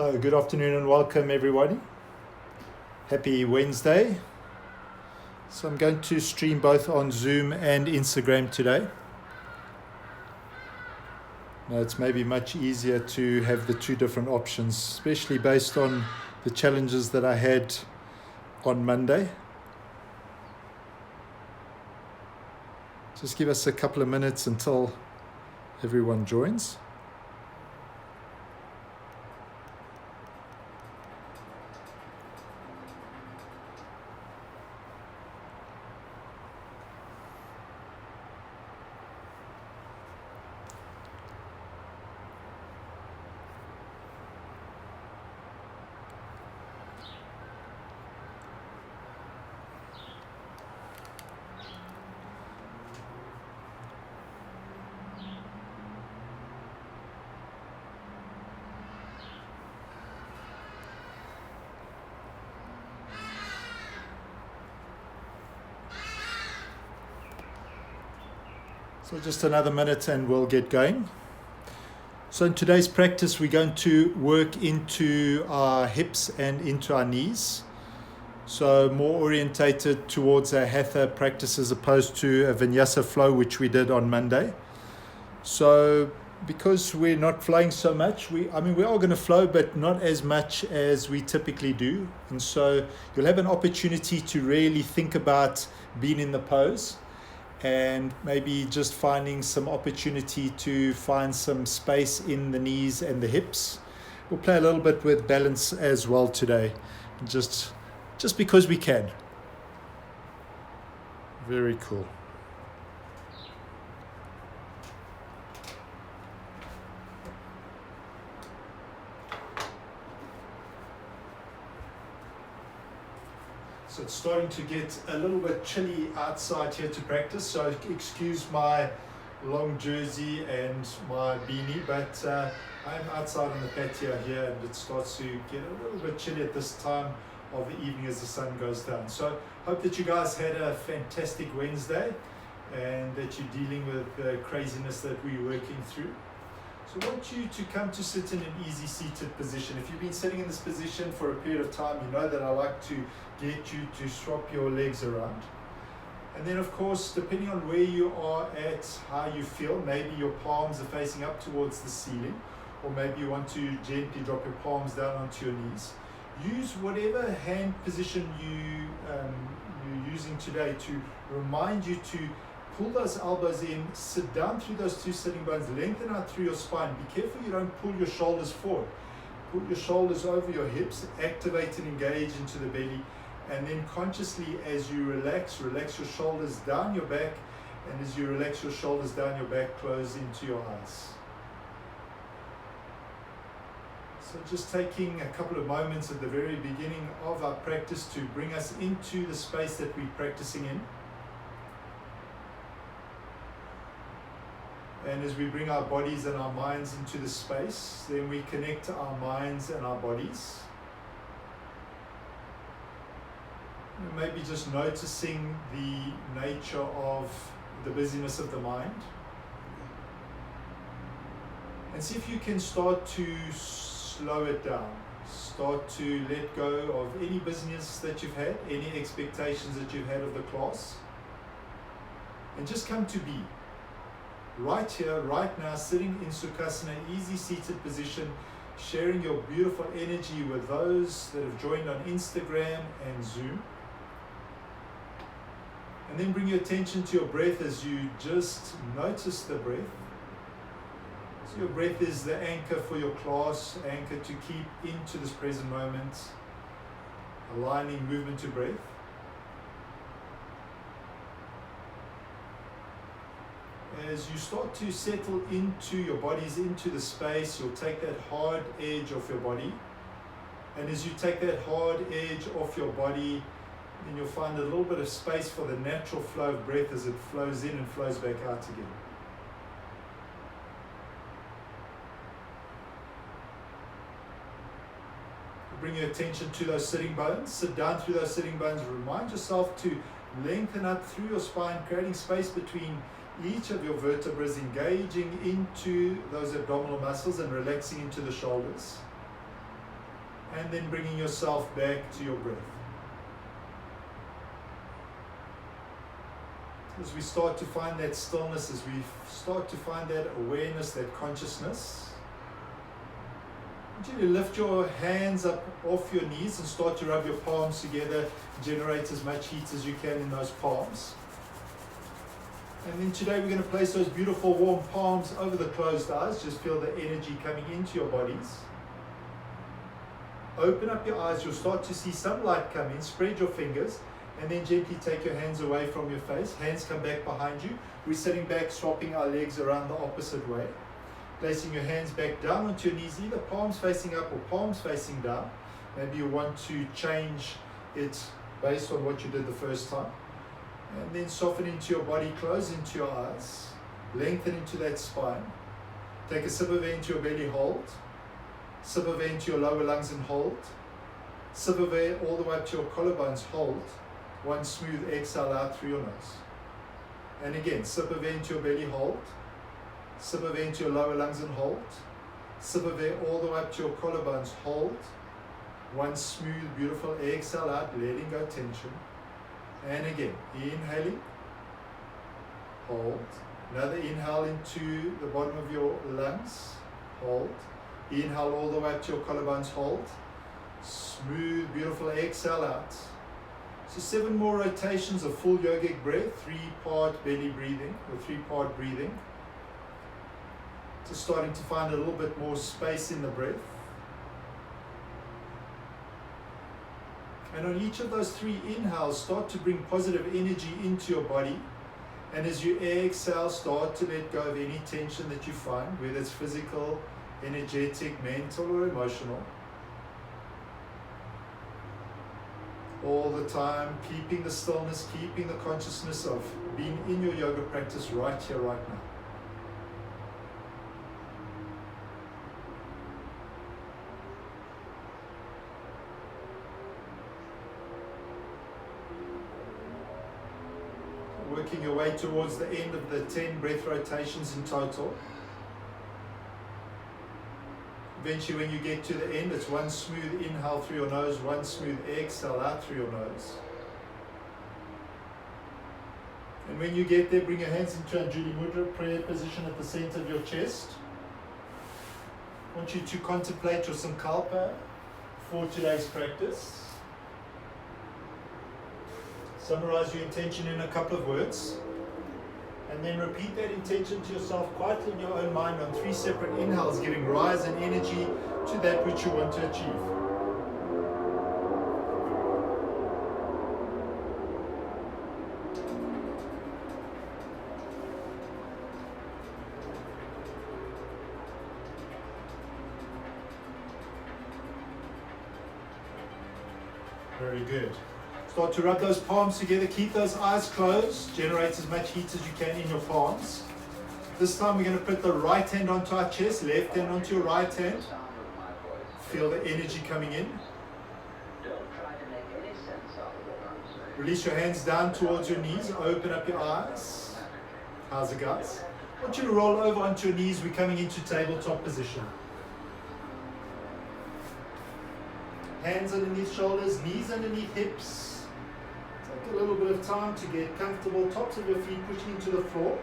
So, good afternoon and welcome everybody. Happy Wednesday. So, I'm going to stream both on Zoom and Instagram today. Now, it's maybe much easier to have the two different options, especially based on the challenges that I had on Monday. Just give us a couple of minutes until everyone joins. So just another minute and we'll get going. So in today's practice, we're going to work into our hips and into our knees. So more orientated towards a Hatha practice as opposed to a Vinyasa flow, which we did on Monday. So because we're not flowing so much, we are going to flow, but not as much as we typically do. And so you'll have an opportunity to really think about being in the pose, and maybe just finding some opportunity to find some space in the knees and the hips. We'll play a little bit with balance as well today, just because we can. Very cool. So it's starting to get a little bit chilly outside here to practice, so excuse my long jersey and my beanie, but I'm outside on the patio here and it starts to get a little bit chilly at this time of the evening as the sun goes down. So hope that you guys had a fantastic Wednesday and that you're dealing with the craziness that we're working through. So I want you to come to sit in an easy seated position. If you've been sitting in this position for a period of time, you know that I like to get you to swap your legs around. And then of course, depending on where you are at, how you feel, maybe your palms are facing up towards the ceiling, or maybe you want to gently drop your palms down onto your knees. Use whatever hand position you're using today to remind you to pull those elbows in, sit down through those two sitting bones, lengthen out through your spine. Be careful you don't pull your shoulders forward. Pull your shoulders over your hips, activate and engage into the belly, and then consciously as you relax your shoulders down your back, and as you relax your shoulders down your back, close into your eyes. So just taking a couple of moments at the very beginning of our practice to bring us into the space that we're practicing in. And as we bring our bodies and our minds into the space, then we connect our minds and our bodies. And maybe just noticing the nature of the busyness of the mind. And see if you can start to slow it down. Start to let go of any busyness that you've had, any expectations that you've had of the class. And just come to be. Right here, right now, sitting in Sukhasana, easy seated position, sharing your beautiful energy with those that have joined on Instagram and Zoom. And then bring your attention to your breath as you just notice the breath. So your breath is the anchor for your class, anchor to keep into this present moment, aligning movement to breath. As you start to settle into your bodies, into the space, you'll take that hard edge off your body. And as you take that hard edge off your body, then you'll find a little bit of space for the natural flow of breath as it flows in and flows back out again. Bring your attention to those sitting bones. Sit down through those sitting bones. Remind yourself to lengthen up through your spine, creating space between each of your vertebrae, engaging into those abdominal muscles and relaxing into the shoulders. and then bringing yourself back to your breath. As we start to find that stillness, as we start to find that awareness, that consciousness, I want you to lift your hands up off your knees and start to rub your palms together, generate as much heat as you can in those palms. And then today we're going to place those beautiful warm palms over the closed eyes. Just feel the energy coming into your bodies. Open up your eyes, you'll start to see some light come in. Spread your fingers and then gently take your hands away from your face. Hands come back behind you. We're sitting back, swapping our legs around the opposite way. Placing your hands back down onto your knees, either palms facing up or palms facing down. Maybe you want to change it based on what you did the first time. And then soften into your body, close into your eyes, lengthen into that spine. Take a sip of air into your belly, hold. Sip of air into your lower lungs and hold. Sip of air all the way up to your collarbones, hold. One smooth exhale out through your nose. And again, sip of air into your belly, hold. Sip of air into your lower lungs and hold. Sip of air all the way up to your collarbones, hold. One smooth, beautiful exhale out, letting go tension. And again, inhaling, hold. Another inhale into the bottom of your lungs, hold. Inhale all the way up to your collarbones, hold. Smooth, beautiful exhale out. So 7 more rotations of full yogic breath, 3-part belly breathing, or 3-part breathing. Just starting to find a little bit more space in the breath. And on each of those 3 inhales, start to bring positive energy into your body. And as you exhale, start to let go of any tension that you find, whether it's physical, energetic, mental, or emotional. All the time, keeping the stillness, keeping the consciousness of being in your yoga practice right here, right now. Working your way towards the end of the 10 breath rotations in total. Eventually when you get to the end, it's one smooth inhale through your nose, one smooth exhale out through your nose. And when you get there, bring your hands into Anjali Mudra, prayer position at the center of your chest. I want you to contemplate your Sankalpa for today's practice. Summarize your intention in a couple of words. And then repeat that intention to yourself quietly in your own mind on 3 separate inhales, giving rise and energy to that which you want to achieve. Very good. Start to rub those palms together, keep those eyes closed, generate as much heat as you can in your palms. This time we're going to put the right hand onto our chest, left hand onto your right hand. Feel the energy coming in. Release your hands down towards your knees, open up your eyes. How's it, guys? I want you to roll over onto your knees, we're coming into tabletop position. Hands underneath shoulders, knees underneath hips. Take a little bit of time to get comfortable, tops of your feet pushing into the floor.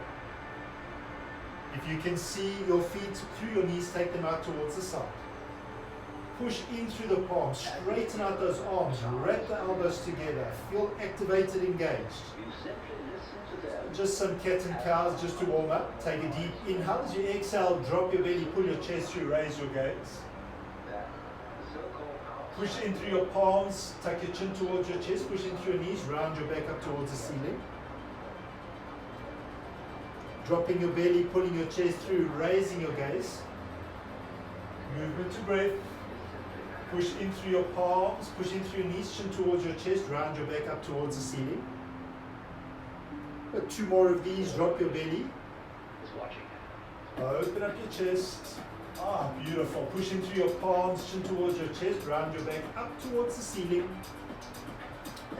If you can see your feet through your knees, take them out towards the side. Push in through the palms, straighten out those arms, wrap the elbows together, feel activated, engaged. Just some cat and cows just to warm up. Take a deep inhale. As you exhale, drop your belly, pull your chest through, raise your gaze. Push in through your palms, tuck your chin towards your chest, push in through your knees, round your back up towards the ceiling. Dropping your belly, pulling your chest through, raising your gaze. Movement to breath. Push in through your palms, push in through your knees, chin towards your chest, round your back up towards the ceiling. 2 more of these, drop your belly. Open up your chest. Beautiful. Push in through your palms, chin towards your chest, round your back up towards the ceiling.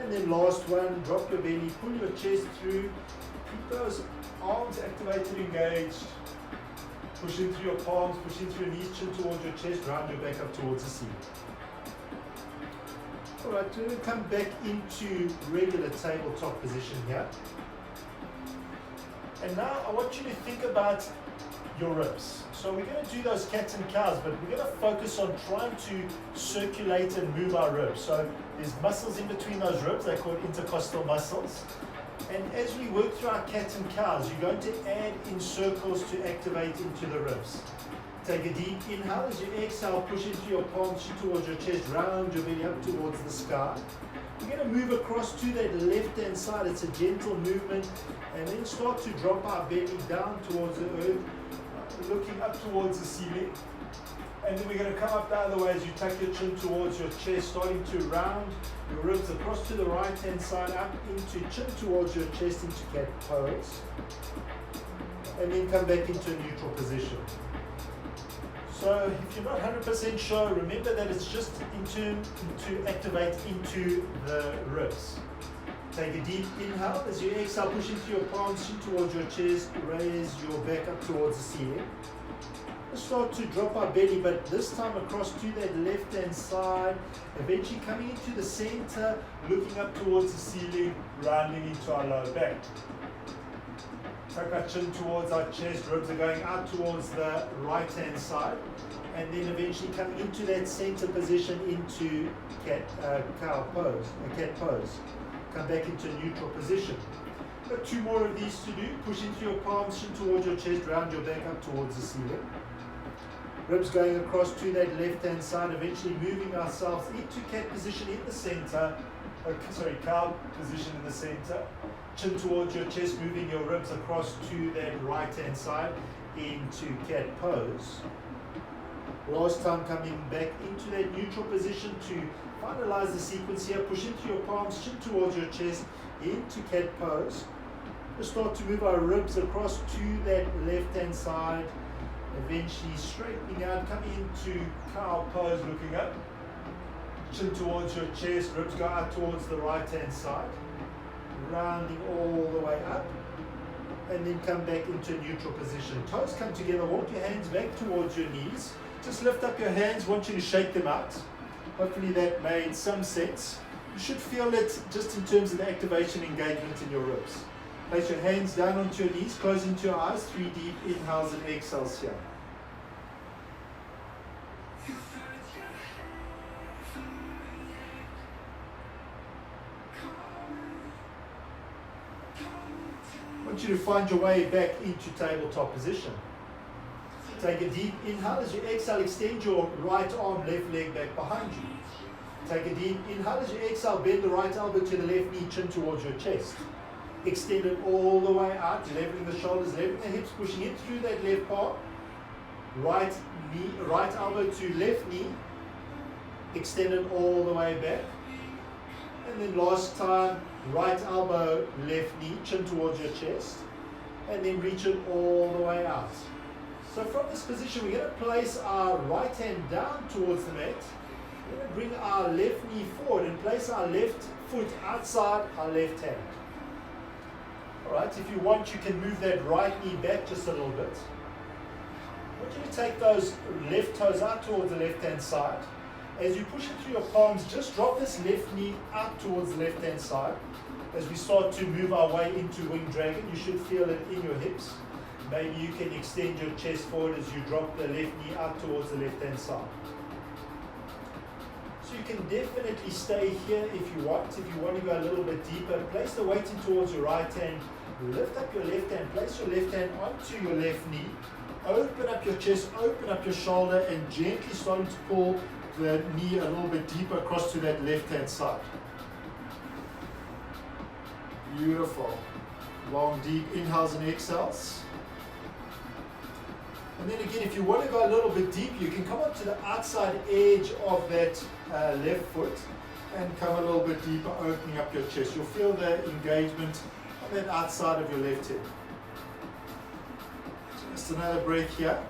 And then last one, drop your belly, pull your chest through, keep those arms activated, engaged. Push in through your palms, push in through your knees, chin towards your chest, round your back up towards the ceiling. Alright, we're going to come back into regular tabletop position here. And now I want you to think about your ribs. So we're going to do those cats and cows, but we're going to focus on trying to circulate and move our ribs. So there's muscles in between those ribs, they're called intercostal muscles. And as we work through our cats and cows, you're going to add in circles to activate into the ribs. Take a deep inhale. As you exhale, push into your palms, shoot towards your chest, round your belly up towards the sky. We're going to move across to that left-hand side. It's a gentle movement. And then start to drop our belly down towards the earth, looking up towards the ceiling. And then we're going to come up the other way as you tuck your chin towards your chest, starting to round your ribs across to the right-hand side, up into chin towards your chest, into cat pose. And then come back into a neutral position. So if you're not 100% sure, remember that it's just to activate into the ribs. Take a deep inhale. As you exhale, push into your palms, chin towards your chest, raise your back up towards the ceiling. Let's start to drop our belly, but this time across to that left-hand side, eventually coming into the center, looking up towards the ceiling, rounding into our lower back. Tuck our chin towards our chest, ribs are going out towards the right-hand side, and then eventually coming into that center position into cat pose. Come back into neutral position. Got two more of these to do. Push into your palms, chin towards your chest, round your back up towards the ceiling. Ribs going across to that left-hand side, eventually moving ourselves into cat position in the center. Cow position in the center. Chin towards your chest, moving your ribs across to that right-hand side into cat pose. Last time coming back into that neutral position to finalize the sequence here. Push into your palms, chin towards your chest, into cat pose. We'll start to move our ribs across to that left-hand side, eventually straightening out, coming into cow pose, looking up. Chin towards your chest, ribs go out towards the right-hand side, rounding all the way up, and then come back into neutral position. Toes come together, walk your hands back towards your knees. Just lift up your hands, want you to shake them out. Hopefully that made some sense. You should feel it just in terms of the activation engagement in your ribs. Place your hands down onto your knees, close into your eyes, 3 deep inhales and exhales here. I want you to find your way back into tabletop position. Take a deep inhale. As you exhale, extend your right arm, left leg back behind you. Take a deep inhale. As you exhale, bend the right elbow to the left knee, chin towards your chest. Extend it all the way out, leveling the shoulders, leveling the hips, pushing it through that left palm. Right knee, right elbow to left knee. Extend it all the way back. And then last time, right elbow, left knee, chin towards your chest. And then reach it all the way out. So from this position, we're going to place our right hand down towards the mat. We're going to bring our left knee forward and place our left foot outside our left hand. Alright, if you want, you can move that right knee back just a little bit. I want you to take those left toes out towards the left hand side. As you push it through your palms, just drop this left knee out towards the left hand side. As we start to move our way into winged dragon, you should feel it in your hips. Maybe you can extend your chest forward as you drop the left knee out towards the left hand side. So you can definitely stay here if you want. If you want to go a little bit deeper, place the weight in towards your right hand. Lift up your left hand, place your left hand onto your left knee. Open up your chest, open up your shoulder, and gently starting to pull the knee a little bit deeper across to that left hand side. Beautiful. Long deep inhales and exhales. And then again, if you want to go a little bit deep, you can come up to the outside edge of that left foot and come a little bit deeper, opening up your chest. You'll feel the engagement on that outside of your left hip. Just another breath here.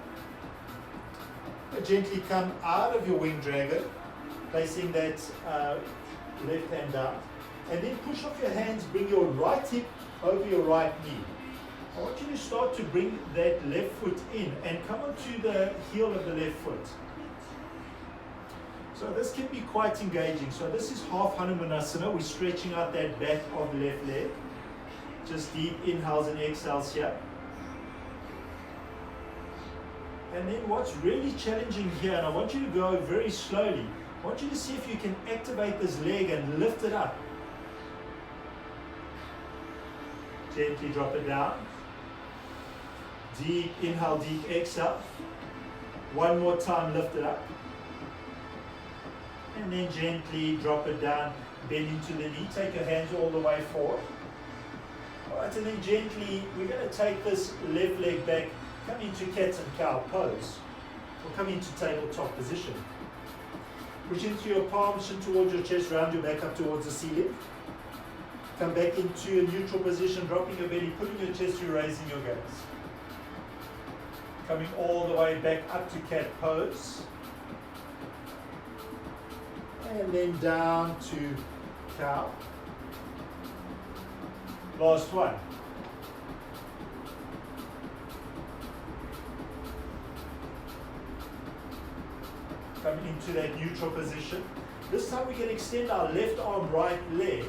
And gently come out of your winged dragon, placing that left hand down. And then push off your hands, bring your right hip over your right knee. I want you to start to bring that left foot in and come onto the heel of the left foot. So this can be quite engaging. So this is half Hanumanasana. We're stretching out that back of the left leg. Just deep inhales and exhales here. And then what's really challenging here, and I want you to go very slowly, I want you to see if you can activate this leg and lift it up. Gently drop it down. Deep inhale, deep exhale. One more time, lift it up. And then gently drop it down, bend into the knee, take your hands all the way forward. Alright, and then gently, we're going to take this left leg back, come into cat and cow pose, or come into tabletop position. Push into your palms, chin towards your chest, round your back up towards the ceiling. Come back into a neutral position, dropping your belly, putting your chest through, raising your gaze. Coming all the way back up to cat pose. And then down to cow. Last one. Come into that neutral position. This time we can extend our left arm, right leg.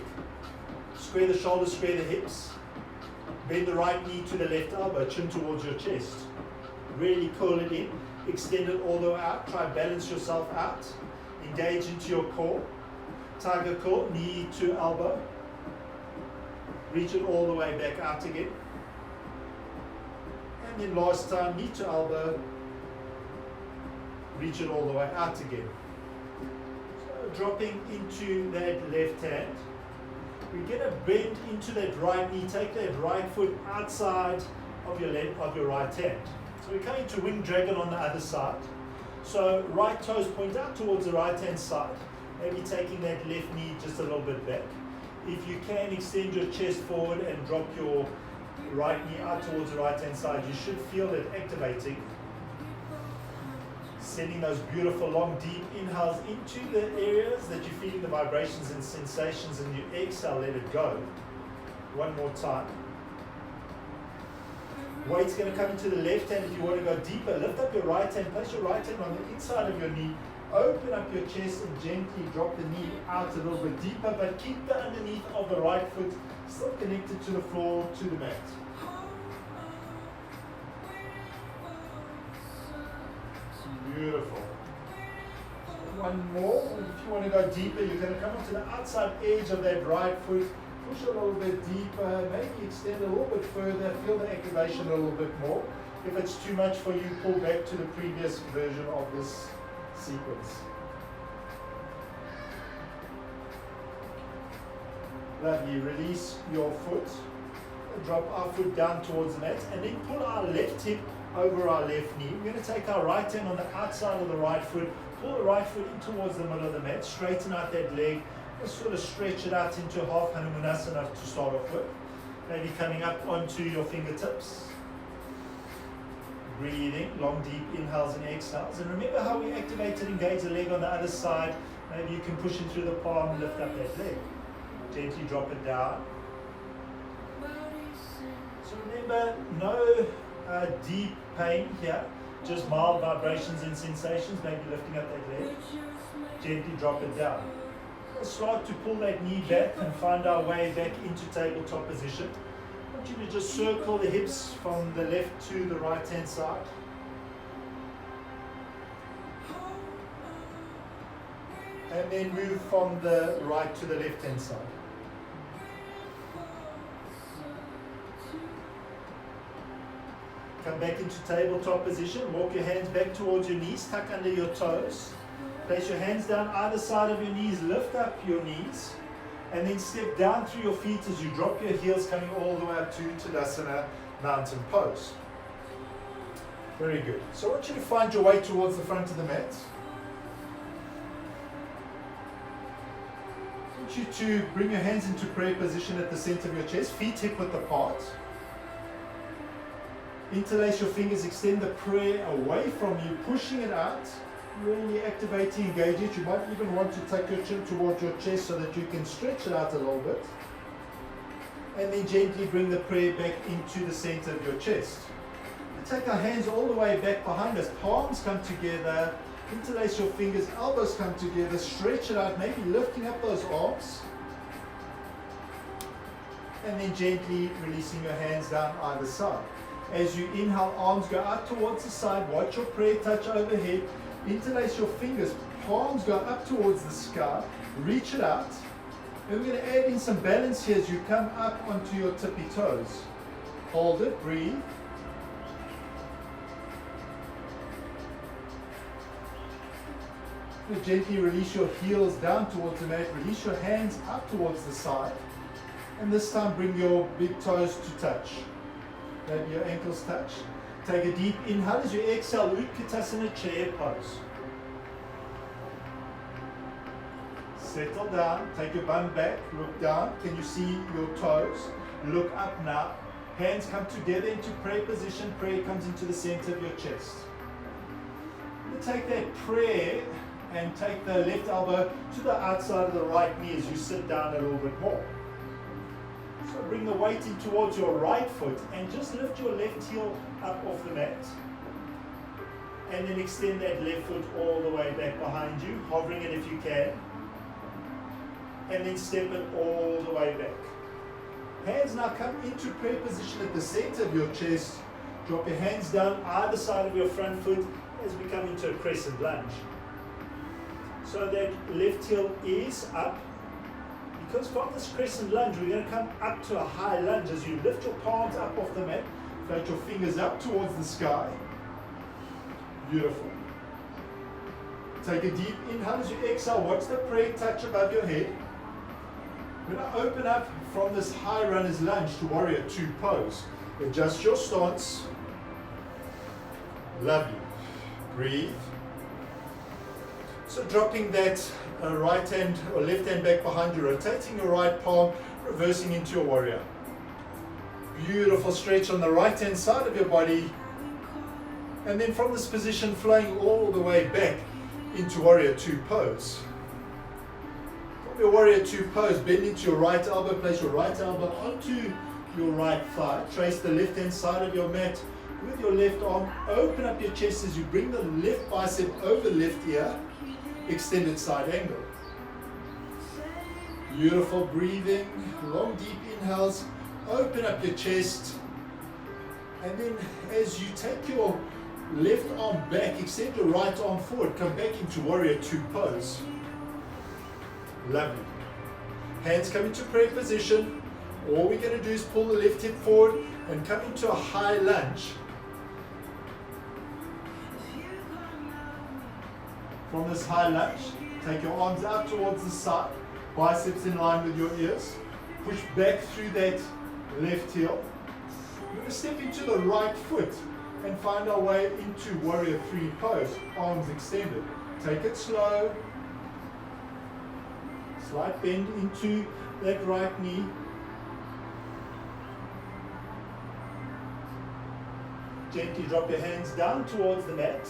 Square the shoulders, square the hips. Bend the right knee to the left elbow, chin towards your chest. Really curl it in. Extend it all the way out. Try and balance yourself out. Engage into your core. Tiger core, knee to elbow. Reach it all the way back out again. And then last time, knee to elbow. Reach it all the way out again. So dropping into that left hand. We're going to bend into that right knee. Take that right foot outside of your right hand. So we're coming to wing dragon on the other side. So right toes point out towards the right hand side. Maybe taking that left knee just a little bit back. If you can, extend your chest forward and drop your right knee out towards the right hand side. You should feel it activating. Sending those beautiful long deep inhales into the areas that you're feeling the vibrations and sensations, and you exhale, let it go. One more time. Weight's going to come into the left hand. If you want to go deeper, lift up your right hand, place your right hand on the inside of your knee, open up your chest and gently drop the knee out a little bit deeper, but keep the underneath of the right foot still connected to the floor, to the mat. Beautiful. One more. If you want to go deeper, you're going to come onto the outside edge of that right foot. Push a little bit deeper. Maybe extend a little bit further. Feel the activation a little bit more. If it's too much for you, pull back to the previous version of this sequence. Lovely. Release your foot. Drop our foot down towards the mat. And then pull our left hip over our left knee. We're going to take our right hand on the outside of the right foot, pull the right foot in towards the middle of the mat, straighten out that leg, just sort of stretch it out into half Hanumanasana to start off with. Maybe coming up onto your fingertips. Breathing, long deep inhales and exhales. And remember how we activated, engage the leg on the other side. Maybe you can push it through the palm, lift up that leg. Gently drop it down. So remember, no deep pain here, just mild vibrations and sensations, maybe lifting up that leg. Gently drop it down. We'll start to pull that knee back and find our way back into tabletop position. I want you to just circle the hips from the left to the right hand side. And then move from the right to the left hand side. Come back into tabletop position. Walk your hands back towards your knees. Tuck under your toes. Place your hands down either side of your knees. Lift up your knees. And then step down through your feet as you drop your heels, coming all the way up to Tadasana, mountain pose. Very good. So I want you to find your way towards the front of the mat. I want you to bring your hands into prayer position at the center of your chest. Feet hip width apart. Interlace your fingers, extend the prayer away from you, pushing it out, really activating, engage it. You might even want to take your chin towards your chest so that you can stretch it out a little bit. And then gently bring the prayer back into the center of your chest. And take our hands all the way back behind us. Palms come together, Interlace your fingers, elbows come together, stretch it out, maybe lifting up those arms. And then gently releasing your hands down either side. As you inhale, arms go out towards the side, watch your prayer touch overhead. Interlace your fingers, palms go up towards the sky, reach it out. And we're going to add in some balance here as you come up onto your tippy toes. Hold it, breathe. You gently release your heels down towards the mat, release your hands up towards the side. And this time bring your big toes to touch. Maybe your ankles touch. Take a deep inhale as you exhale, Utkatasana chair pose. Settle down, take your bum back, look down. Can you see your toes? Look up now. Hands come together into prayer position. Prayer comes into the center of your chest. You take that prayer and take the left elbow to the outside of the right knee as you sit down a little bit more. So bring the weight in towards your right foot and just lift your left heel up off the mat. And then extend that left foot all the way back behind you, hovering it if you can. And then step it all the way back. Hands now come into prayer position at the center of your chest. Drop your hands down either side of your front foot as we come into a crescent lunge. So that left heel is up. Because from this crescent lunge, we're going to come up to a high lunge as you lift your palms up off the mat, float your fingers up towards the sky. Beautiful. Take a deep inhale as you exhale. Watch the prayer touch above your head. We're going to open up from this high runner's lunge to warrior two pose. Adjust your stance. Lovely. Breathe. So dropping that right hand or left hand back behind you, rotating your right palm, reversing into your warrior. Beautiful stretch on the right hand side of your body. And then from this position, flowing all the way back into warrior two pose. From your warrior two pose, bend into your right elbow, place your right elbow onto your right thigh. Trace the left hand side of your mat with your left arm. Open up your chest as you bring the left bicep over left ear. Extended side angle. Beautiful breathing, long deep inhales, open up your chest, and then as you take your left arm back, extend your right arm forward, come back into warrior two pose. Lovely. Hands come into prayer position. All we're going to do is pull the left hip forward and come into a high lunge. From this high lunge, take your arms out towards the side, biceps in line with your ears. Push back through that left heel. We're going to step into the right foot and find our way into warrior three pose, arms extended. Take it slow. Slight bend into that right knee. Gently drop your hands down towards the mat.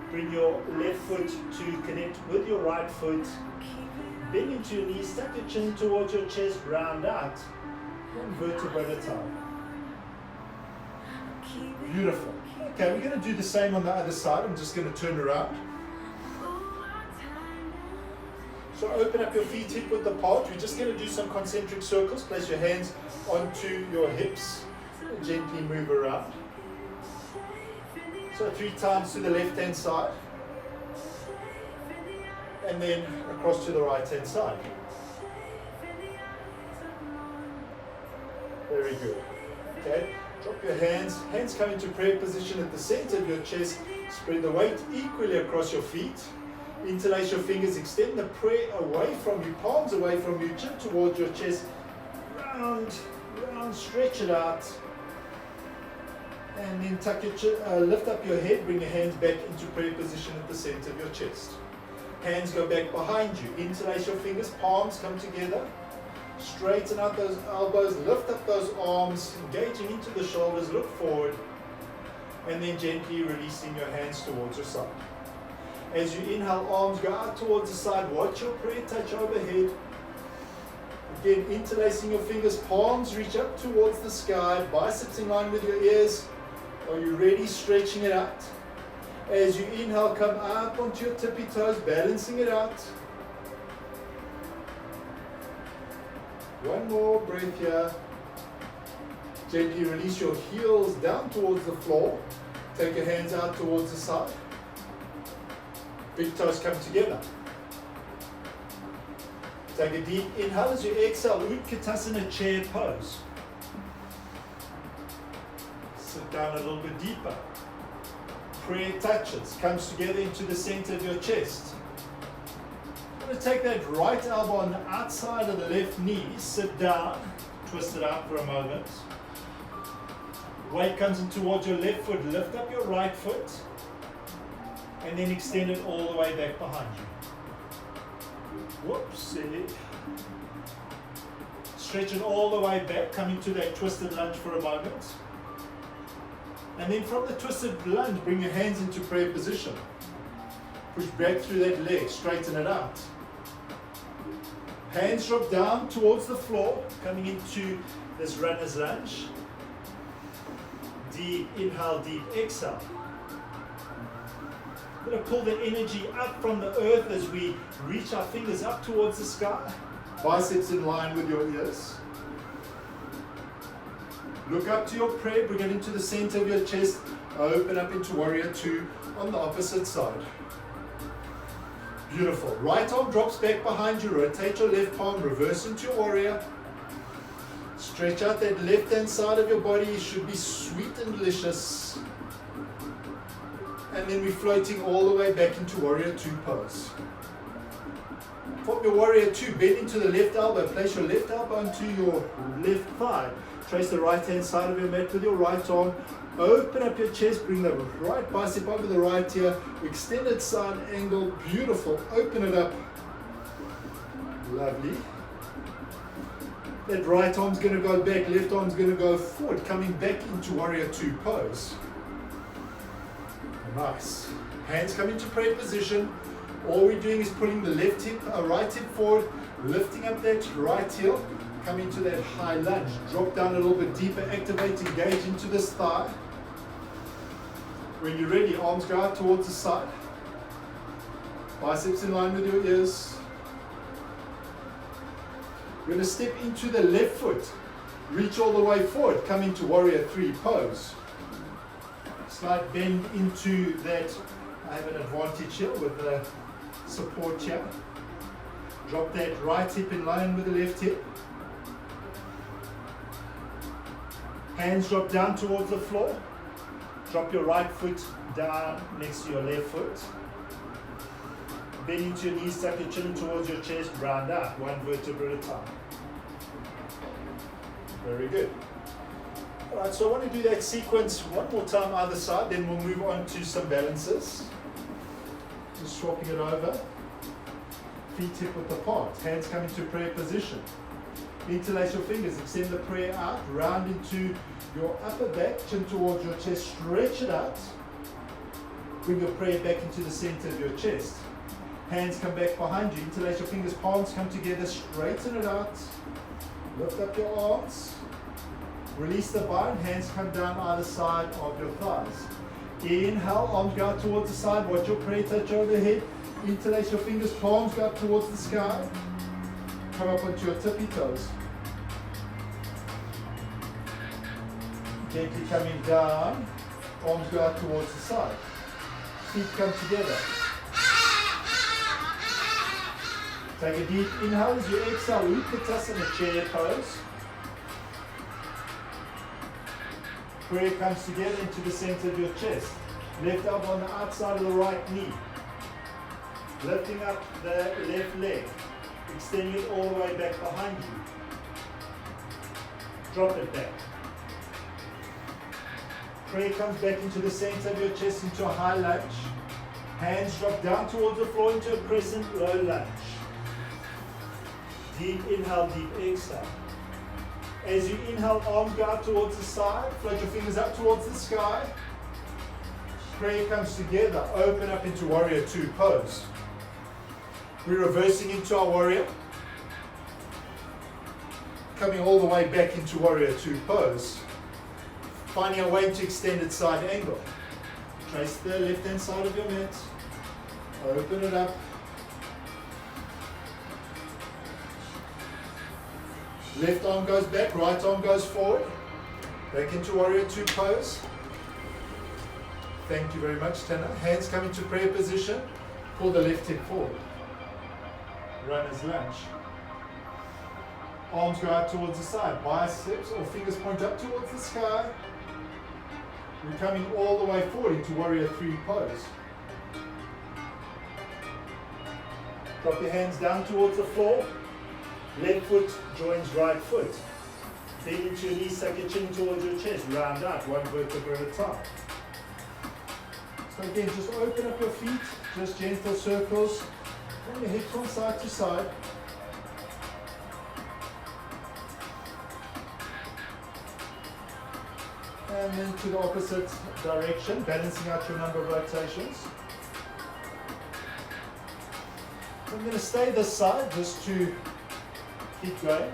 Bring your left foot to connect with your right foot. Bend into your knees, tuck your chin towards your chest, round out. One vertebra at a time. Beautiful. Okay, we're going to do the same on the other side. I'm just going to turn around. So open up your feet hip width apart. We're just going to do some concentric circles. Place your hands onto your hips and gently move around. So 3 times to the left hand side and then across to the right hand side. Very good. Okay, drop your hands. Hands come into prayer position at the center of your chest. Spread the weight equally across your feet. Interlace your fingers. Extend the prayer away from you, palms away from you, chin towards your chest. Round, round, stretch it out. And then tuck your lift up your head, bring your hands back into prayer position at the center of your chest. Hands go back behind you. Interlace your fingers, palms come together. Straighten out those elbows, lift up those arms, engaging into the shoulders, look forward. And then gently releasing your hands towards your side. As you inhale, arms go out towards the side. Watch your prayer touch overhead. Again, interlacing your fingers, palms reach up towards the sky, biceps in line with your ears. Are you ready? Stretching it out. As you inhale, come up onto your tippy toes, balancing it out. One more breath here. Gently release your heels down towards the floor. Take your hands out towards the side. Big toes come together. Take a deep inhale as you exhale, Utkatasana chair pose. Sit down a little bit deeper. Prayer touches, comes together into the center of your chest. I'm going to take that right elbow on the outside of the left knee, sit down, twist it out for a moment. Weight comes in towards your left foot, lift up your right foot, and then extend it all the way back behind you. Whoops, silly. Stretch it all the way back, coming to that twisted lunge for a moment. And then from the twisted lunge, bring your hands into prayer position. Push back through that leg, straighten it out. Hands drop down towards the floor, coming into this runner's lunge. Deep inhale, deep exhale. We're going to pull the energy up from the earth as we reach our fingers up towards the sky. Biceps in line with your ears. Look up to your prayer, bring it into the center of your chest. Open up into Warrior Two on the opposite side. Beautiful. Right arm drops back behind you. Rotate your left palm, reverse into your warrior. Stretch out that left hand side of your body. It should be sweet and delicious. And then we're floating all the way back into Warrior Two pose. From your Warrior Two, bend into the left elbow. Place your left elbow onto your left thigh. Trace the right hand side of your mat with your right arm. Open up your chest. Bring the right bicep over the right ear. Extended side angle. Beautiful. Open it up. Lovely. That right arm's going to go back. Left arm's going to go forward. Coming back into Warrior Two pose. Nice. Hands come into prayer position. All we're doing is putting the left hip, right hip forward, lifting up that right heel, come into that high lunge. Drop down a little bit deeper, activate, engage into this thigh. When you're ready, arms go out towards the side. Biceps in line with your ears. We're going to step into the left foot. Reach all the way forward, come into Warrior Three pose. Slight bend into that. I have an advantage here with the support here. Drop that right hip in line with the left hip. Hands drop down towards the floor. Drop your right foot down next to your left foot. Bend into your knees, tuck your chin towards your chest, round out, one vertebra at a time. Very good. Alright, so I want to do that sequence one more time either side, then we'll move on to some balances. Just swapping it over. Feet hip width apart, hands come into prayer position. Interlace your fingers, extend the prayer out, round into your upper back, chin towards your chest, stretch it out. Bring your prayer back into the center of your chest. Hands come back behind you, interlace your fingers, palms come together, straighten it out. Lift up your arms. Release the bind, hands come down either side of your thighs. Inhale, arms go out towards the side, watch your prayer touch overhead. Interlace your fingers, palms go up towards the sky. Come up onto your tippy toes. Gently coming down, arms go out towards the side. Feet come together. Take a deep inhale as you exhale, Utkatasana chair pose. Prayer comes together into the center of your chest. Left elbow on the outside of the right knee. Lifting up the left leg. Extending it all the way back behind you. Drop it back. Prayer comes back into the center of your chest into a high lunge. Hands drop down towards the floor into a crescent low lunge. Deep inhale, deep exhale. As you inhale, arms go out towards the side, float your fingers up towards the sky. Prayer comes together, open up into Warrior Two pose. We're reversing into our warrior. Coming all the way back into Warrior Two pose. Finding our way into extended side angle. Trace the left hand side of your mat. Open it up. Left arm goes back, right arm goes forward. Back into warrior two pose. Thank you very much, Tana. Hands come into prayer position. Pull the left hip forward. Runner's lunge. Arms go out towards the side. Biceps or fingers point up towards the sky. We're coming all the way forward into warrior three pose. Drop your hands down towards the floor. Left foot joins right foot. Bend into your knees, suck your chin towards your chest. Round out, one vertebra at a time. So again, just open up your feet, just gentle circles. Turn your hips from side to side. And then to the opposite direction, balancing out your number of rotations. So I'm going to stay this side just to keep going.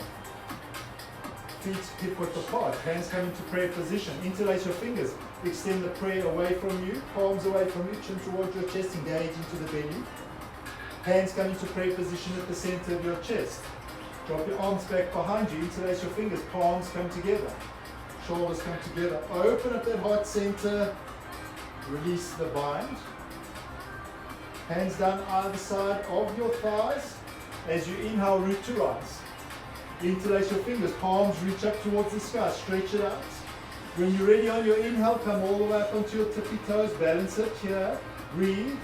Feet hip width apart, hands come into prayer position. Interlace your fingers, extend the prayer away from you, palms away from you, chin towards your chest, engage into the belly. Hands come into prayer position at the center of your chest. Drop your arms back behind you, interlace your fingers, palms come together. Shoulders come together. Open up that heart center. Release the bind. Hands down either side of your thighs. As you inhale, root to rise. Interlace your fingers. Palms reach up towards the sky. Stretch it out. When you're ready on your inhale, come all the way up onto your tippy toes. Balance it here. Breathe.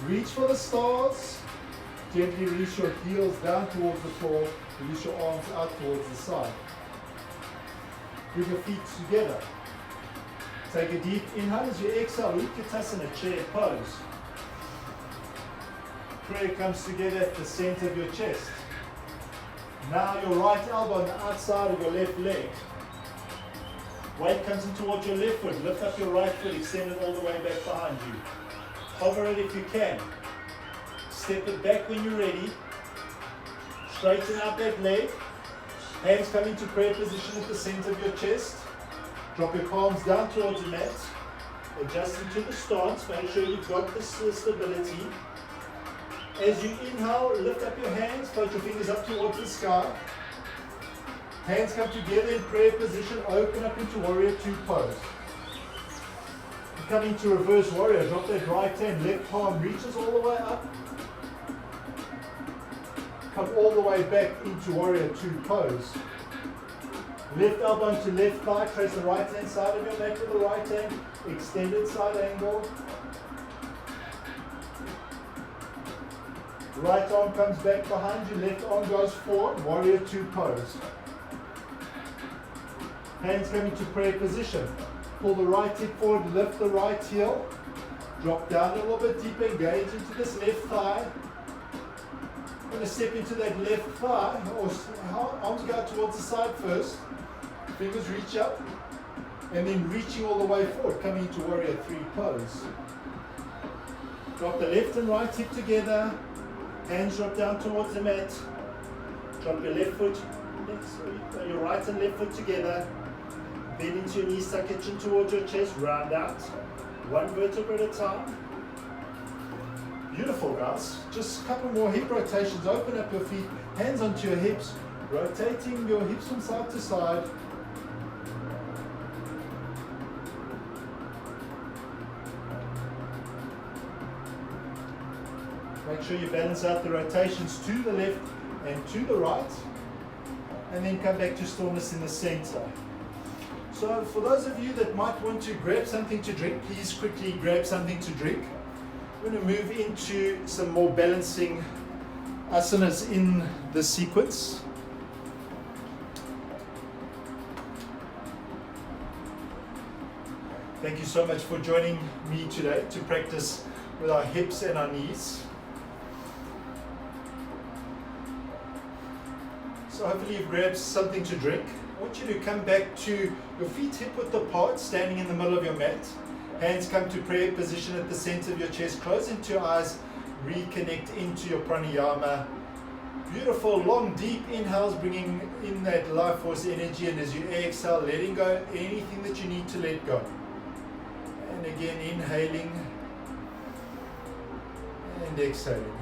Reach for the stars. Gently release your heels down towards the floor. Release your arms out towards the side. Bring your feet together. Take a deep inhale. As you exhale, Utkatasana, chair pose. Prayer comes together at the center of your chest. Now your right elbow on the outside of your left leg. Weight comes in towards your left foot. Lift up your right foot, extend it all the way back behind you. Hover it if you can. Step it back when you're ready. Straighten out that leg. Hands come into prayer position at the center of your chest. Drop your palms down towards the mat. Adjust into the stance. Make sure you've got this stability. As you inhale, lift up your hands. Float your fingers up towards the sky. Hands come together in prayer position. Open up into warrior two pose. You come into reverse warrior. Drop that right hand. Left palm reaches all the way up. Come all the way back into warrior two pose. Left elbow into left thigh. Trace the right hand side of your mat with the right hand. Extended side angle. Right arm comes back behind you. Left arm goes forward. Warrior two pose. Hands come into prayer position. Pull the right hip forward. Lift the right heel. Drop down a little bit deeper. Engage into this left thigh. Going to step into that left thigh, or arms go out towards the side first, fingers reach up, and then reaching all the way forward, coming into warrior three pose. Drop the left and right hip together, hands drop down towards the mat, drop your left foot, your right and left foot together, bend into your knees, suck your chin towards your chest, round out, one vertebra at a time. Beautiful, guys. Just a couple more hip rotations. Open up your feet, hands onto your hips, rotating your hips from side to side. Make sure you balance out the rotations to the left and to the right, and then come back to stillness in the center. So for those of you that might want to grab something to drink, please quickly grab something to drink. We're going to move into some more balancing asanas in this sequence. Thank you so much for joining me today to practice with our hips and our knees. So hopefully you've grabbed something to drink. I want you to come back to your feet hip width apart, standing in the middle of your mat. Hands come to prayer position at the center of your chest. Close into your eyes. Reconnect into your pranayama. Beautiful, long, deep inhales, bringing in that life force energy. And as you exhale, letting go anything that you need to let go. And again, inhaling and exhaling.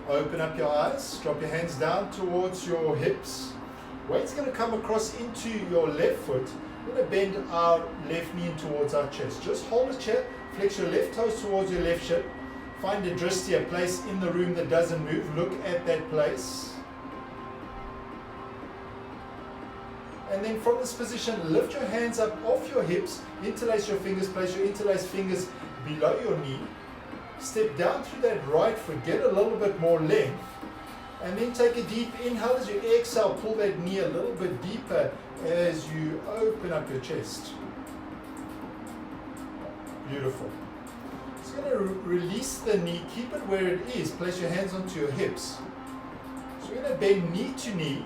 Open up your eyes, drop your hands down towards your hips. Weight's going to come across into your left foot. We're going to bend our left knee in towards our chest. Just hold it here, flex your left toes towards your left shin. Find a drishti, a place in the room that doesn't move. Look at that place. And then from this position, lift your hands up off your hips, interlace your fingers, place your interlaced fingers below your knee. Step down through that right foot, get a little bit more length. And then take a deep inhale. As you exhale, pull that knee a little bit deeper as you open up your chest. Beautiful. Just going to release the knee, keep it where it is. Place your hands onto your hips. So we're going to bend knee to knee.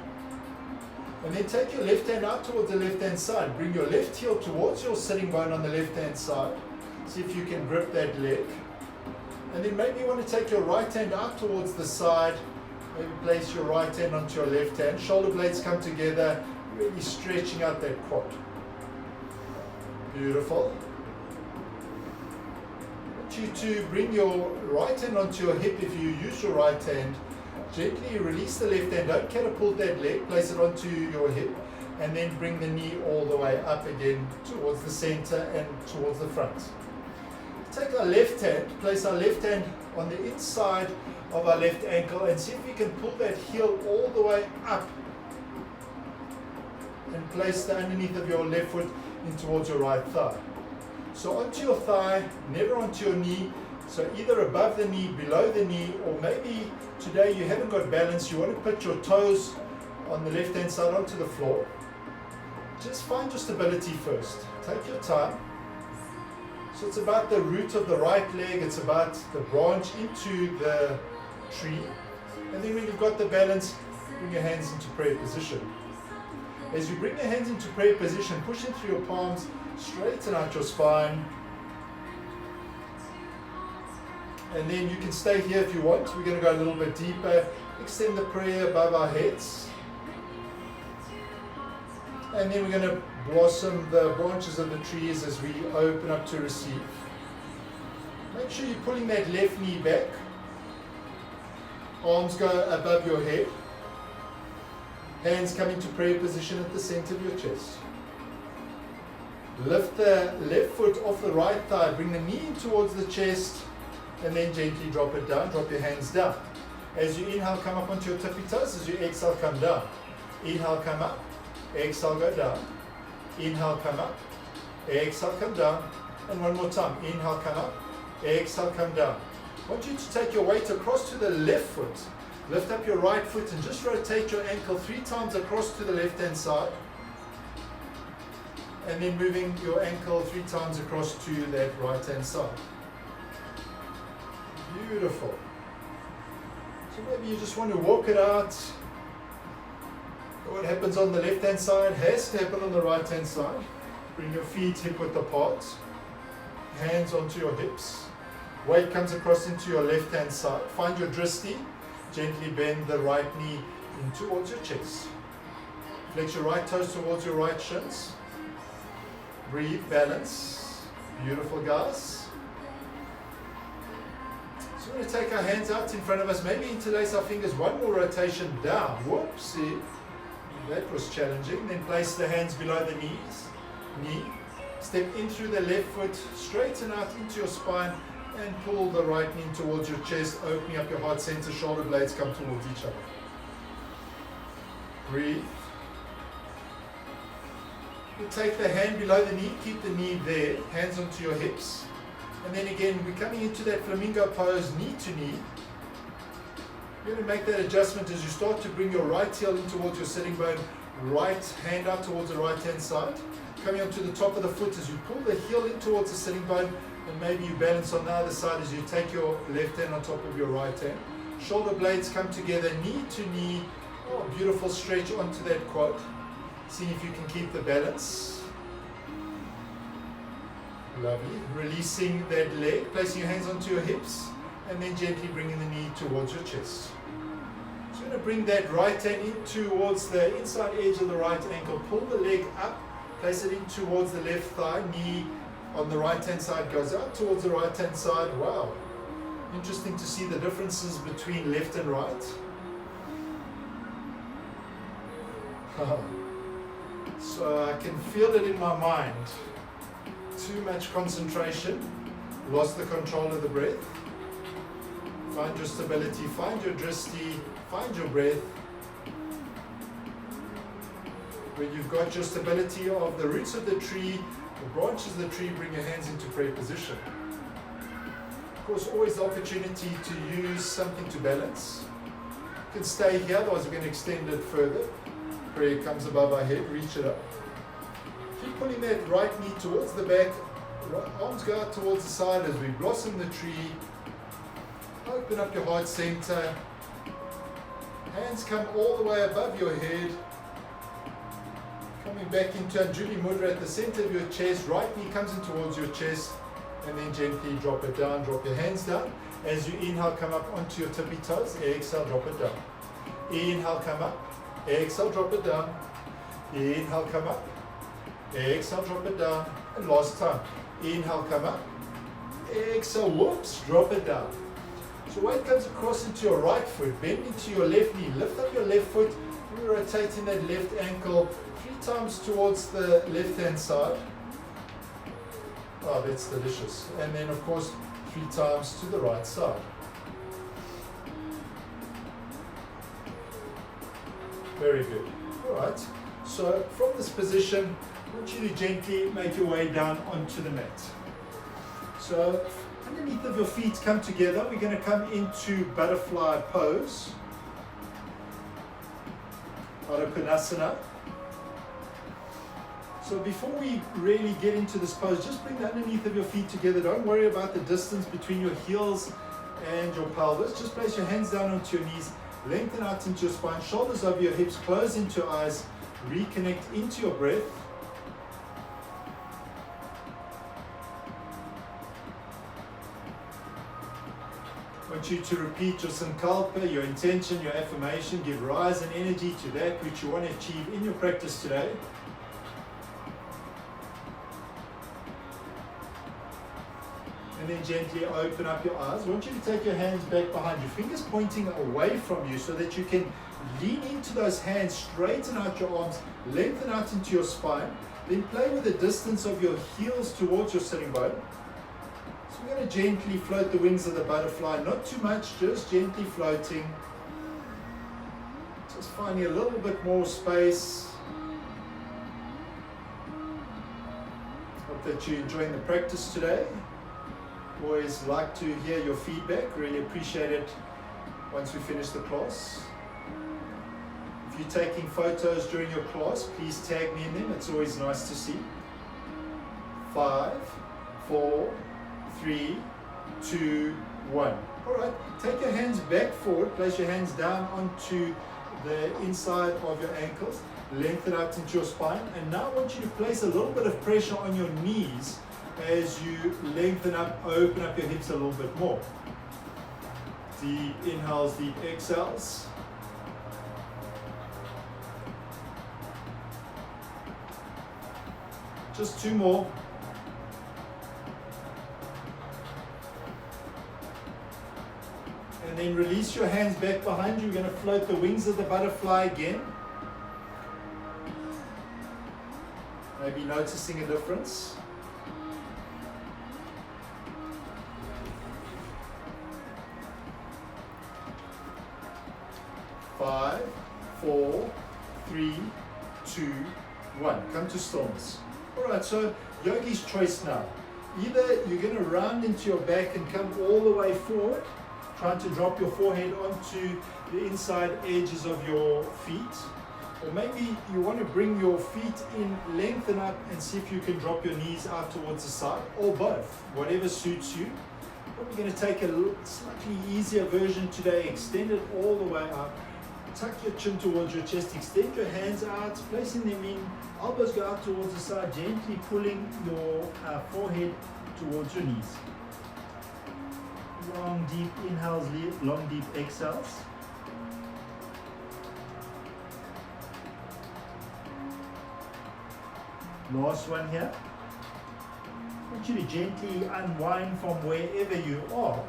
And then take your left hand out towards the left hand side. Bring your left heel towards your sitting bone on the left hand side. See if you can grip that leg. And then maybe you want to take your right hand out towards the side. Maybe place your right hand onto your left hand. Shoulder blades come together, really stretching out that quad. Beautiful. I want you to bring your right hand onto your hip if you use your right hand. Gently release the left hand, don't catapult that leg, place it onto your hip, and then bring the knee all the way up again towards the center and towards the front. Take our left hand, place our left hand on the inside of our left ankle and see if we can pull that heel all the way up and place the underneath of your left foot in towards your right thigh. So onto your thigh, never onto your knee. So either above the knee, below the knee, or maybe today you haven't got balance, you want to put your toes on the left hand side onto the floor. Just find your stability first. Take your time. So it's about the root of the right leg, it's about the branch into the tree. And then when you've got the balance, bring your hands into prayer position. As you bring your hands into prayer position, push in through your palms, straighten out your spine. And then you can stay here if you want. We're going to go a little bit deeper. Extend the prayer above our heads. And then we're going to blossom the branches of the trees as we open up to receive. Make sure you're pulling that left knee back. Arms go above your head. Hands come into prayer position at the center of your chest. Lift the left foot off the right thigh. Bring the knee in towards the chest. And then gently drop it down. Drop your hands down. As you inhale, come up onto your tippy toes. As you exhale, come down. Inhale, come up. Exhale, go down. Inhale, come up. Exhale, come down. And one more time. Inhale, come up. Exhale, come down. I want you to take your weight across to the left foot. Lift up your right foot and just rotate your ankle 3 times across to the left hand side. And then moving your ankle 3 times across to that right hand side. Beautiful. So maybe you just want to walk it out. What happens on the left hand side has to happen on the right hand side. Bring your feet hip width apart. Hands onto your hips. Weight comes across into your left hand side. Find your drishti. Gently bend the right knee in towards your chest. Flex your right toes towards your right shins. Breathe, balance. Beautiful, guys. So we're going to take our hands out in front of us. Maybe interlace our fingers. One more rotation down. Whoopsie. That was challenging. Then place the hands below the knees. Knee. Step in through the left foot. Straighten out into your spine. And pull the right knee towards your chest, opening up your heart center, shoulder blades come towards each other. Breathe. You take the hand below the knee, keep the knee there, hands onto your hips. And then again, we're coming into that flamingo pose, knee to knee. You're going to make that adjustment as you start to bring your right heel in towards your sitting bone, right hand out towards the right hand side. Coming onto the top of the foot as you pull the heel in towards the sitting bone. And maybe you balance on the other side as you take your left hand on top of your right hand. Shoulder blades come together, knee to knee. Oh, beautiful stretch onto that quad. See if you can keep the balance. Lovely. Releasing that leg, placing your hands onto your hips, and then gently bringing the knee towards your chest. So you're going to to bring that right hand in towards the inside edge of the right ankle. Pull the leg up, place it in towards the left thigh. Knee on the right hand side goes out towards the right hand side. Wow. Interesting to see the differences between left and right. So I can feel it in my mind. Too much concentration. Lost the control of the breath. Find your stability, find your drishti, find your breath. When you've got your stability of the roots of the tree, the branches of the tree, bring your hands into prayer position. Of course, always the opportunity to use something to balance. You can stay here, otherwise we're going to extend it further. Prayer comes above our head, reach it up. Keep pulling that right knee towards the back, arms go out towards the side as we blossom the tree. Open up your heart center. Hands come all the way above your head. Coming back into Anjuli Mudra at the center of your chest. Right knee comes in towards your chest. And then gently drop it down. Drop your hands down. As you inhale, come up onto your tippy toes. Exhale, drop it down. Inhale, come up. Exhale, drop it down. Inhale, come up. Exhale, drop it down. And last time. Inhale, come up. Exhale, whoops, drop it down. So weight comes across into your right foot, bend into your left knee, lift up your left foot, rotating that left ankle 3 times towards the left hand side. Oh, that's delicious. And then of course 3 times to the right side. Very good. Alright, so from this position, I want you to gently make your way down onto the mat. So underneath of your feet come together. We're going to come into butterfly pose. Ardha Konasana. So before we really get into this pose, just bring the underneath of your feet together. Don't worry about the distance between your heels and your pelvis. Just place your hands down onto your knees. Lengthen out into your spine. Shoulders over your hips. Close into your eyes. Reconnect into your breath. I want you to repeat your sankalpa, your intention, your affirmation. Give rise and energy to that which you want to achieve in your practice today. And then gently open up your eyes. I want you to take your hands back behind you, fingers pointing away from you so that you can lean into those hands, straighten out your arms, lengthen out into your spine. Then play with the distance of your heels towards your sitting bone. We're going to gently float the wings of the butterfly, not too much, just gently floating. Just finding a little bit more space. Hope that you're enjoying the practice today. Always like to hear your feedback, really appreciate it once we finish the class. If you're taking photos during your class, please tag me in them, it's always nice to see. 5, 4, 3, 2, 1. Alright, take your hands back forward, place your hands down onto the inside of your ankles, lengthen out into your spine, and now I want you to place a little bit of pressure on your knees as you lengthen up, open up your hips a little bit more. Deep inhales, deep exhales. Just 2 more. And then release your hands back behind you. You're going to float the wings of the butterfly again. Maybe noticing a difference. Five, 4, 3, 2, 1. Come to stillness. Alright, so yogi's choice now. Either you're going to round into your back and come all the way forward, trying to drop your forehead onto the inside edges of your feet. Or maybe you want to bring your feet in, lengthen up, and see if you can drop your knees out towards the side, or both, whatever suits you. But we're going to take a slightly easier version today, extend it all the way up. Tuck your chin towards your chest, extend your hands out, placing them in, elbows go out towards the side, gently pulling your forehead towards your knees. Long deep inhales, long deep exhales. Last one here. I want you to gently unwind from wherever you are.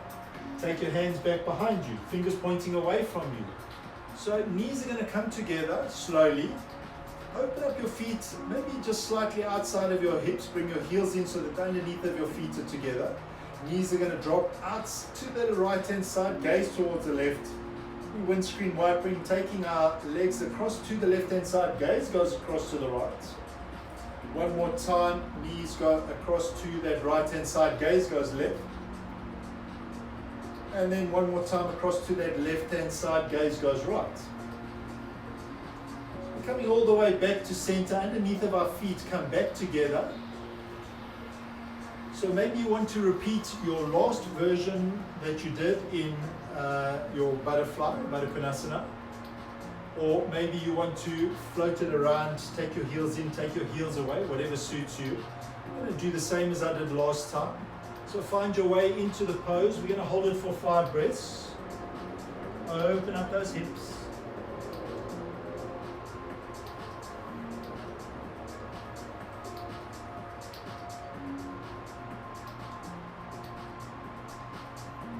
Take your hands back behind you, fingers pointing away from you. So knees are going to come together slowly. Open up your feet, maybe just slightly outside of your hips. Bring your heels in so that underneath of your feet are together. Knees are going to drop out to the right hand side, gaze towards the left. Windscreen wiping, taking our legs across to the left hand side, gaze goes across to the right. One more time, knees go across to that right hand side, gaze goes left. And then one more time across to that left hand side, gaze goes right. We're coming all the way back to center, underneath of our feet come back together. So maybe you want to repeat your last version that you did in your butterfly, Baddha Konasana. Or maybe you want to float it around, take your heels in, take your heels away, whatever suits you. I'm going to do the same as I did last time. So find your way into the pose. We're going to hold it for 5 breaths. Open up those hips.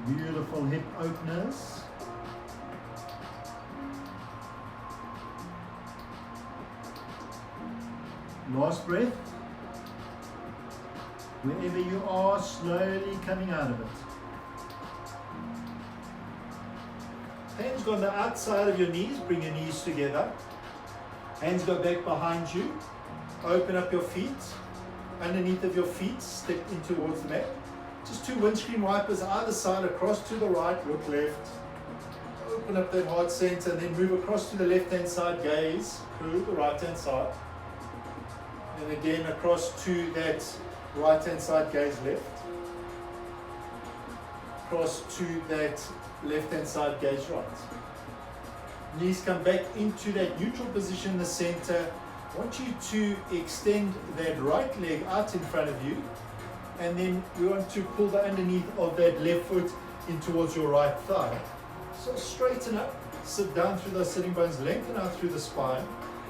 Beautiful hip openers. Last breath. Wherever you are, slowly coming out of it. Hands go on the outside of your knees. Bring your knees together. Hands go back behind you. Open up your feet. Underneath of your feet, step in towards the mat. Just 2 windscreen wipers either side, across to the right, look left. Open up that heart center, and then move across to the left hand side, gaze through the right hand side. And again across to that right hand side, gaze left. Across to that left hand side, gaze right. Knees come back into that neutral position in the center. I want you to extend that right leg out in front of you. And then we want to pull the underneath of that left foot in towards your right thigh. So straighten up, sit down through those sitting bones, lengthen out through the spine.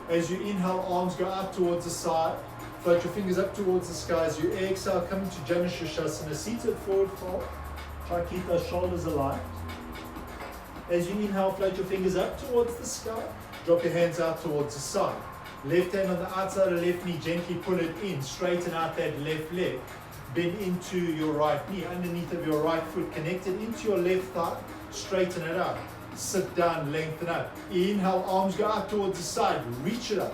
As you inhale, arms go up towards the side. Float your fingers up towards the sky. As you exhale, come into Janu Shirshasana, seated forward fold. Try to keep those shoulders aligned. As you inhale, float your fingers up towards the sky. Drop your hands out towards the side. Left hand on the outside of the left knee, gently pull it in. Straighten out that left leg. Bend into your right knee, underneath of your right foot, connected into your left thigh, straighten it out. Sit down, lengthen up. Inhale, arms go out towards the side, reach it up.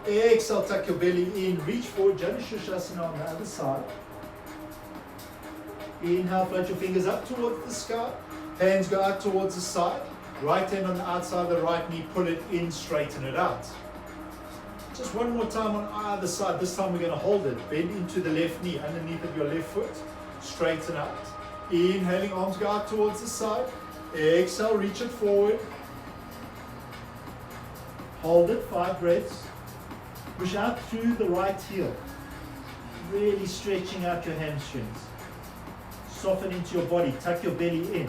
Exhale, tuck your belly in, reach forward, Janu Shirshasana on the other side. Inhale, float your fingers up towards the sky, hands go out towards the side. Right hand on the outside of the right knee, pull it in, straighten it out. Just one more time on either side. This time we're going to hold it. Bend into the left knee, underneath of your left foot. Straighten out. Inhaling, arms go out towards the side. Exhale, reach it forward. Hold it, 5 breaths. Push out through the right heel. Really stretching out your hamstrings. Soften into your body. Tuck your belly in.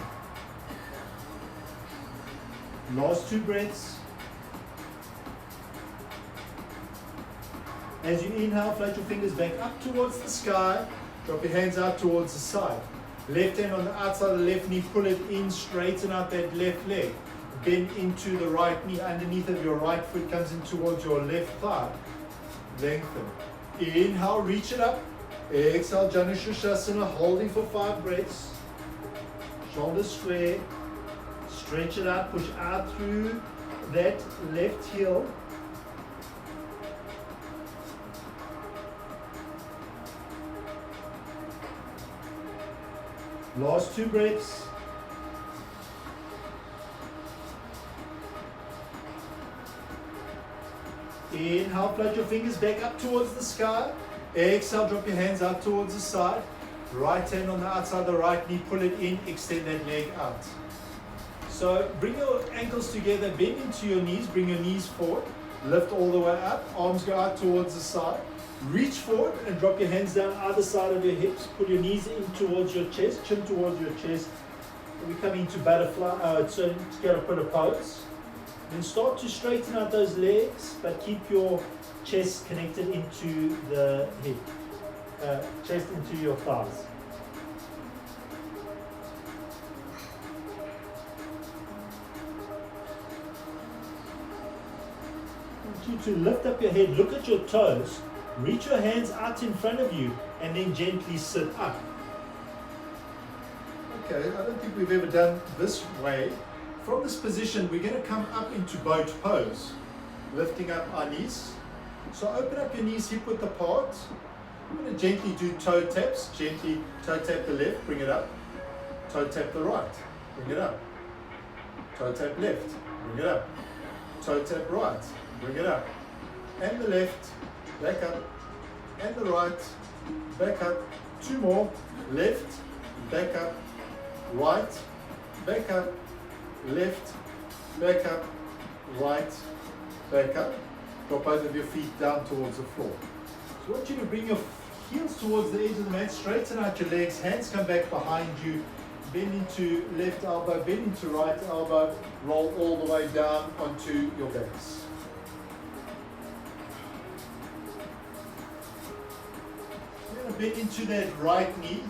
Last 2 breaths. As you inhale, float your fingers back up towards the sky. Drop your hands out towards the side. Left hand on the outside of the left knee, pull it in, straighten out that left leg. Bend into the right knee, underneath of your right foot comes in towards your left thigh. Lengthen. Inhale, reach it up. Exhale, Janu Shirshasana, holding for 5 breaths. Shoulders square. Stretch it out, push out through that left heel. Last 2 breaths. Inhale, float your fingers back up towards the sky. Exhale, drop your hands out towards the side. Right hand on the outside of the right knee, pull it in, extend that leg out. So bring your ankles together, bend into your knees, bring your knees forward, lift all the way up, arms go out towards the side. Reach forward and drop your hands down either side of your hips. Put your knees in towards your chest, chin towards your chest. We come into butterfly, so together put a pose. Then start to straighten out those legs, but keep your chest connected into the head, chest into your thighs. I want you to lift up your head, look at your toes, reach your hands out in front of you, and then gently sit up. Okay, I don't think we've ever done this way. From this position, we're going to come up into boat pose, lifting up our knees. So open up your knees hip width apart. I'm going to gently do toe taps. Gently toe tap the left, bring it up. Toe tap the right, bring it up. Toe tap left, bring it up. Toe tap right, bring it up. And the left, back up. And the right, back up. Two more. Left, back up. Right, back up. Left, back up. Right, back up. Drop both of your feet down towards the floor. So I want you to bring your heels towards the edge of the mat, straighten out your legs, hands come back behind you, bend into left elbow, bend into right elbow, roll all the way down onto your backs. You're going to bend into that right knee,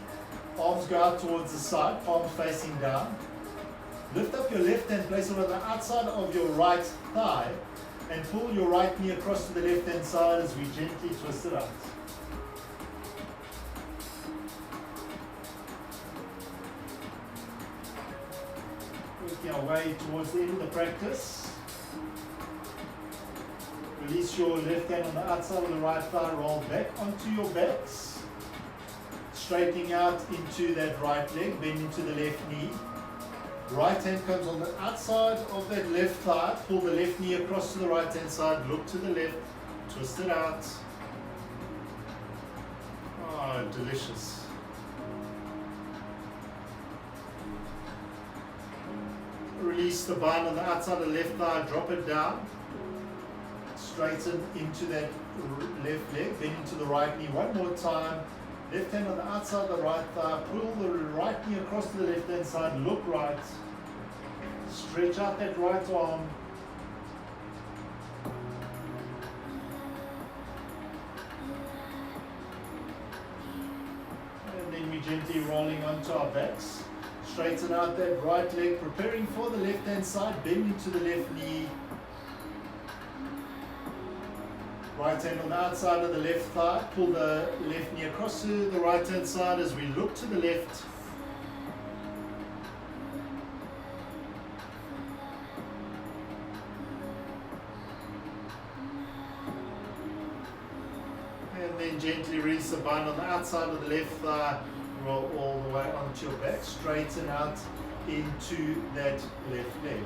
arms go out towards the side, palms facing down. Lift up your left hand, place it on the outside of your right thigh, and pull your right knee across to the left hand side as we gently twist it out. Working our way towards the end of the practice. Release your left hand on the outside of the right thigh, roll back onto your backs. Straightening out into that right leg, bend into the left knee. Right hand comes on the outside of that left thigh, pull the left knee across to the right hand side, look to the left, twist it out. Oh, delicious. Release the bind on the outside of the left thigh, drop it down. Straighten into that left leg, then into the right knee. One more time. Left hand on the outside of the right thigh, pull the right knee across to the left hand side, look right, stretch out that right arm, and then we gently rolling onto our backs, straighten out that right leg, preparing for the left hand side, bend into the left knee. Right hand on the outside of the left thigh, pull the left knee across to the right hand side as we look to the left. And then gently release the bind on the outside of the left thigh, roll all the way onto your back, straighten out into that left leg.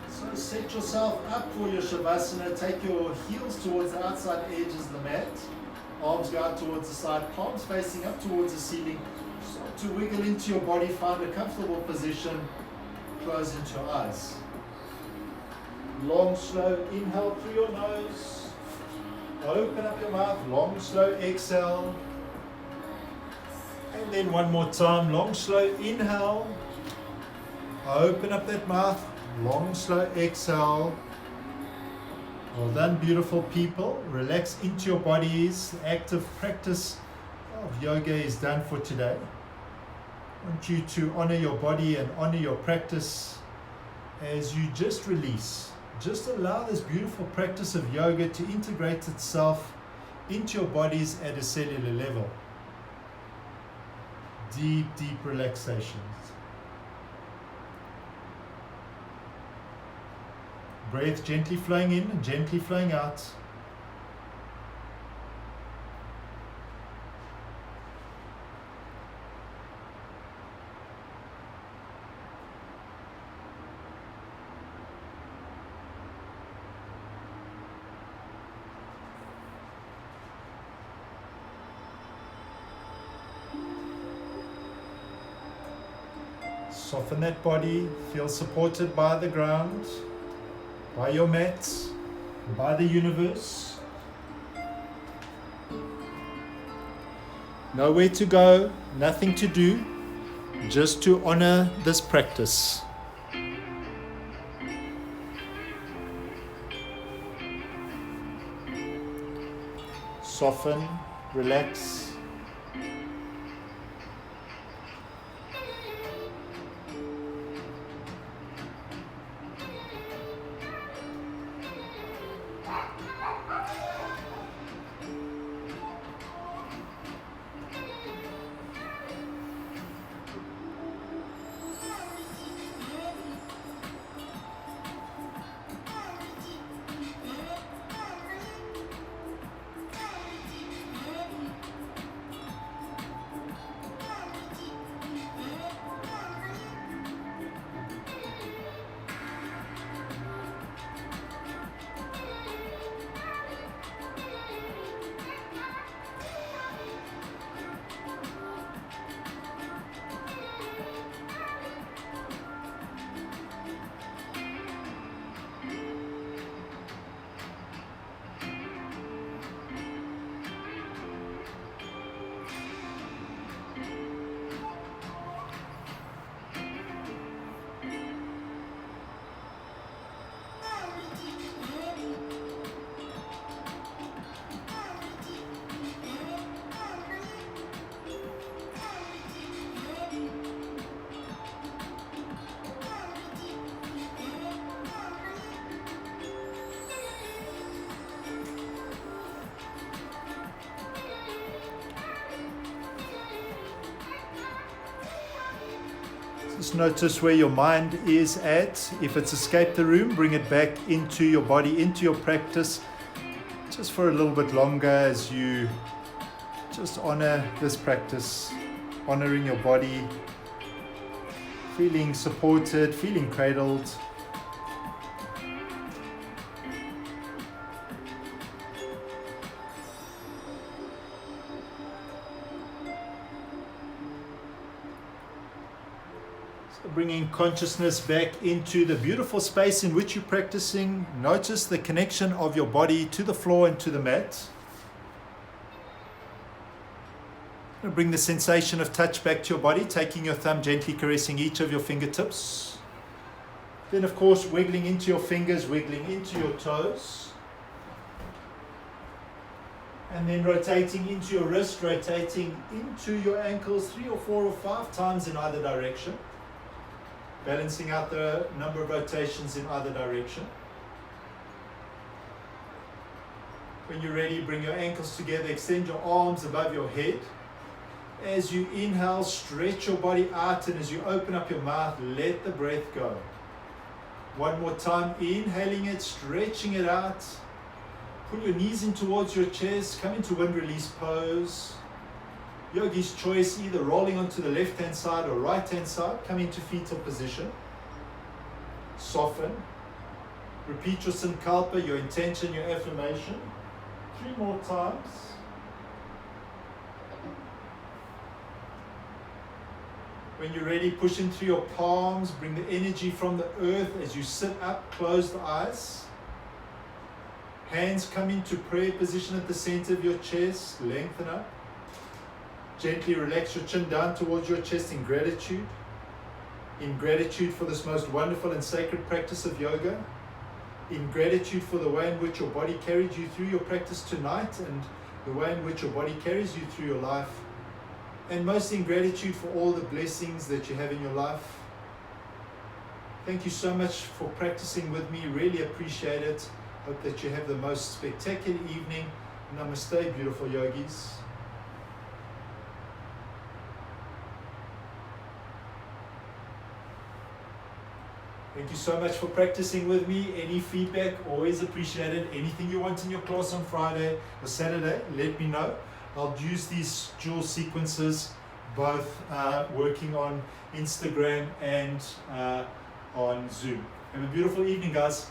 So set yourself up for your Shavasana. Take your heels towards the outside edges of the mat. Arms go out towards the side, palms facing up towards the ceiling. Start to wiggle into your body, find a comfortable position. Close into your eyes. Long, slow inhale through your nose. Open up your mouth, long, slow exhale. And then one more time, long, slow inhale. Open up that mouth. Long, slow exhale. Well done, beautiful people. Relax into your bodies. The active practice of yoga is done for today. I want you to honor your body and honor your practice as you just release. Just allow this beautiful practice of yoga to integrate itself into your bodies at a cellular level. Deep, deep relaxations. Breath gently flowing in and gently flowing out. Soften that body, feel supported by the ground, by your mat, by the universe. Nowhere to go, nothing to do, just to honor this practice. Soften, relax. Just notice where your mind is at. If it's escaped the room, bring it back into your body, into your practice, just for a little bit longer as you just honor this practice, honoring your body, feeling supported, feeling cradled. Bringing consciousness back into the beautiful space in which you're practicing. Notice the connection of your body to the floor and to the mat. Bring the sensation of touch back to your body, taking your thumb, gently caressing each of your fingertips. Then, of course, wiggling into your fingers, wiggling into your toes. And then rotating into your wrist, rotating into your ankles 3 or 4 or 5 times in either direction. Balancing out the number of rotations in either direction. When you're ready, bring your ankles together, extend your arms above your head. As you inhale, stretch your body out, and as you open up your mouth, let the breath go. One more time, inhaling it, stretching it out. Pull your knees in towards your chest, come into wind release pose. Yogi's choice, either rolling onto the left-hand side or right-hand side. Come into fetal position. Soften. Repeat your sankalpa, your intention, your affirmation. 3 more times. When you're ready, push in through your palms. Bring the energy from the earth as you sit up. Close the eyes. Hands come into prayer position at the center of your chest. Lengthen up. Gently relax your chin down towards your chest in gratitude. In gratitude for this most wonderful and sacred practice of yoga. In gratitude for the way in which your body carried you through your practice tonight and the way in which your body carries you through your life. And most in gratitude for all the blessings that you have in your life. Thank you so much for practicing with me. Really appreciate it. Hope that you have the most spectacular evening. Namaste, beautiful yogis. Thank you so much for practicing with me. Any feedback, always appreciated. Anything you want in your class on Friday or Saturday, let me know. I'll use these dual sequences, both working on Instagram and on Zoom. Have a beautiful evening, guys.